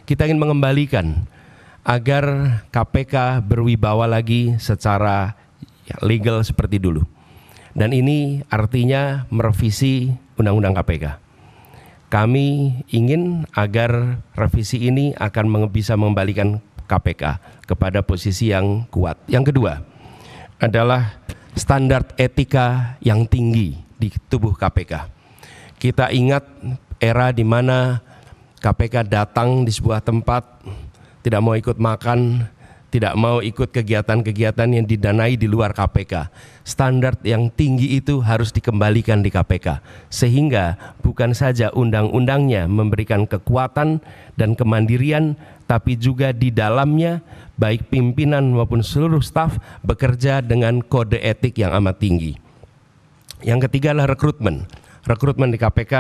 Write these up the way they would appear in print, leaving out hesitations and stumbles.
Kita ingin mengembalikan agar KPK berwibawa lagi secara legal seperti dulu. Dan ini artinya merevisi Undang-Undang KPK. Kami ingin agar revisi ini akan bisa mengembalikan KPK kepada posisi yang kuat. Yang kedua adalah standar etika yang tinggi di tubuh KPK. Kita ingat era di mana KPK datang di sebuah tempat, tidak mau ikut makan, tidak mau ikut kegiatan-kegiatan yang didanai di luar KPK. Standar yang tinggi itu harus dikembalikan di KPK, sehingga bukan saja undang-undangnya memberikan kekuatan dan kemandirian, tapi juga di dalamnya baik pimpinan maupun seluruh staf bekerja dengan kode etik yang amat tinggi. Yang ketiga adalah rekrutmen. Rekrutmen di KPK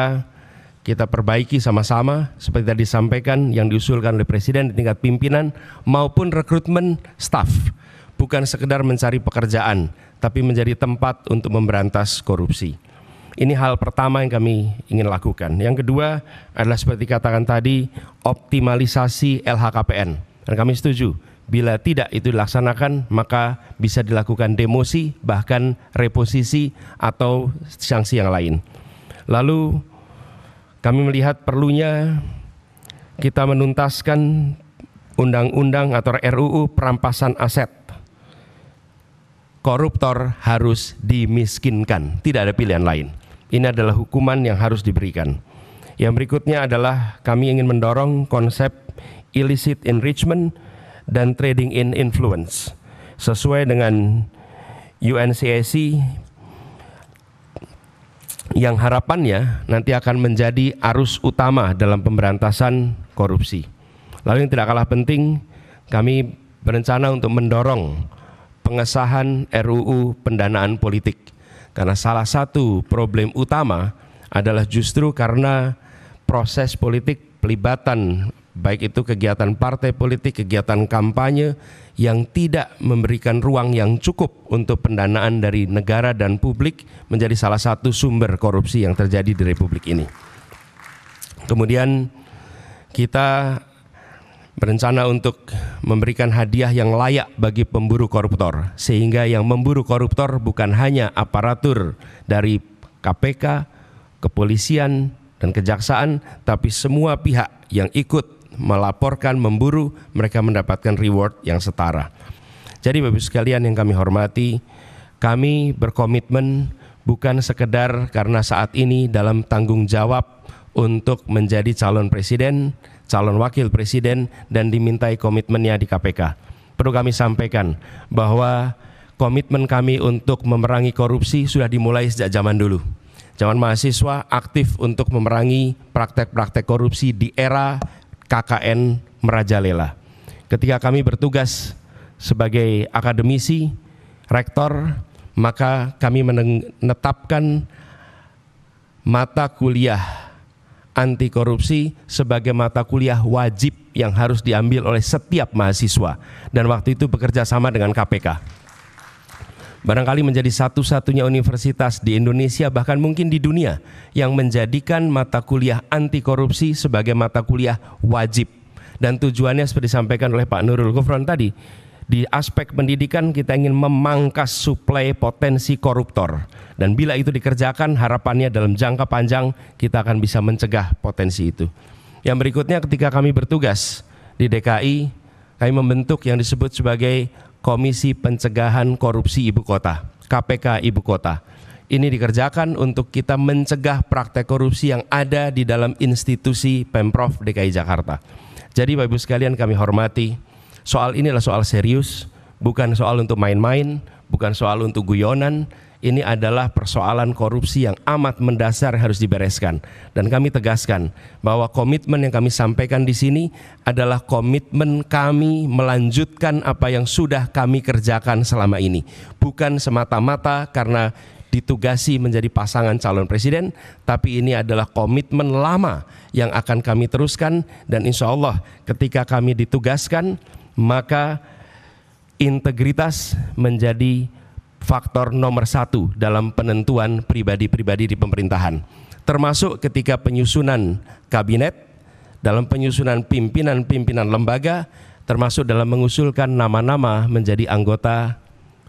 kita perbaiki sama-sama seperti tadi disampaikan yang diusulkan oleh Presiden di tingkat pimpinan maupun rekrutmen staf. Bukan sekedar mencari pekerjaan, tapi menjadi tempat untuk memberantas korupsi. Ini hal pertama yang kami ingin lakukan. Yang kedua adalah seperti katakan tadi, optimalisasi LHKPN. Dan kami setuju, bila tidak itu dilaksanakan, maka bisa dilakukan demosi, bahkan reposisi atau sanksi yang lain. Lalu kami melihat perlunya kita menuntaskan undang-undang atau RUU perampasan aset. Koruptor harus dimiskinkan, tidak ada pilihan lain. Ini adalah hukuman yang harus diberikan. Yang berikutnya adalah kami ingin mendorong konsep illicit enrichment dan trading in influence. Sesuai dengan UNCAC yang harapannya nanti akan menjadi arus utama dalam pemberantasan korupsi. Lalu yang tidak kalah penting, kami berencana untuk mendorong pengesahan RUU pendanaan politik. Karena salah satu problem utama adalah justru karena proses politik pelibatan, baik itu kegiatan partai politik, kegiatan kampanye yang tidak memberikan ruang yang cukup untuk pendanaan dari negara dan publik menjadi salah satu sumber korupsi yang terjadi di Republik ini. Kemudian kita berencana untuk memberikan hadiah yang layak bagi pemburu koruptor, sehingga yang memburu koruptor bukan hanya aparatur dari KPK, kepolisian, dan kejaksaan, tapi semua pihak yang ikut melaporkan, memburu, mereka mendapatkan reward yang setara. Jadi Bapak Ibu sekalian yang kami hormati, kami berkomitmen bukan sekedar karena saat ini dalam tanggung jawab untuk menjadi calon presiden, calon wakil presiden, dan dimintai komitmennya di KPK. Perlu kami sampaikan bahwa komitmen kami untuk memerangi korupsi sudah dimulai sejak zaman dulu. Zaman mahasiswa aktif untuk memerangi praktek-praktek korupsi di era KKN merajalela. Ketika kami bertugas sebagai akademisi, rektor, maka kami menetapkan mata kuliah anti korupsi sebagai mata kuliah wajib yang harus diambil oleh setiap mahasiswa, dan waktu itu bekerja sama dengan KPK. Barangkali menjadi satu-satunya universitas di Indonesia, bahkan mungkin di dunia, yang menjadikan mata kuliah anti korupsi sebagai mata kuliah wajib. Dan tujuannya seperti disampaikan oleh Pak Nurul Gufron tadi, di aspek pendidikan kita ingin memangkas suplai potensi koruptor. Dan bila itu dikerjakan, harapannya dalam jangka panjang kita akan bisa mencegah potensi itu. Yang berikutnya, ketika kami bertugas di DKI, kami membentuk yang disebut sebagai Komisi Pencegahan Korupsi Ibu Kota, KPK Ibu Kota. Ini dikerjakan untuk kita mencegah praktek korupsi yang ada di dalam institusi Pemprov DKI Jakarta. Jadi Bapak Ibu sekalian kami hormati, soal ini adalah soal serius, bukan soal untuk main-main, bukan soal untuk guyonan. Ini adalah persoalan korupsi yang amat mendasar yang harus dibereskan. Dan kami tegaskan bahwa komitmen yang kami sampaikan di sini adalah komitmen kami melanjutkan apa yang sudah kami kerjakan selama ini. Bukan semata-mata karena ditugasi menjadi pasangan calon presiden, tapi ini adalah komitmen lama yang akan kami teruskan. Dan insya Allah ketika kami ditugaskan, maka integritas menjadi faktor nomor satu dalam penentuan pribadi-pribadi di pemerintahan. Termasuk ketika penyusunan kabinet, dalam penyusunan pimpinan-pimpinan lembaga, termasuk dalam mengusulkan nama-nama menjadi anggota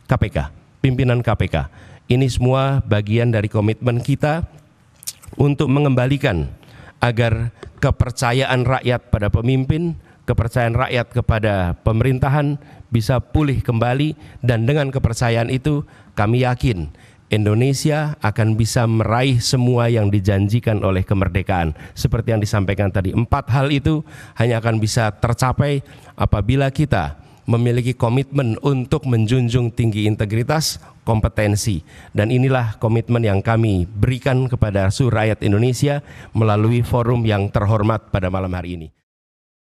KPK, pimpinan KPK. Ini semua bagian dari komitmen kita untuk mengembalikan agar kepercayaan rakyat pada pemimpin, kepercayaan rakyat kepada pemerintahan bisa pulih kembali, dan dengan kepercayaan itu kami yakin Indonesia akan bisa meraih semua yang dijanjikan oleh kemerdekaan. Seperti yang disampaikan tadi, 4 hal itu hanya akan bisa tercapai apabila kita memiliki komitmen untuk menjunjung tinggi integritas, kompetensi. Dan inilah komitmen yang kami berikan kepada seluruh rakyat Indonesia melalui forum yang terhormat pada malam hari ini.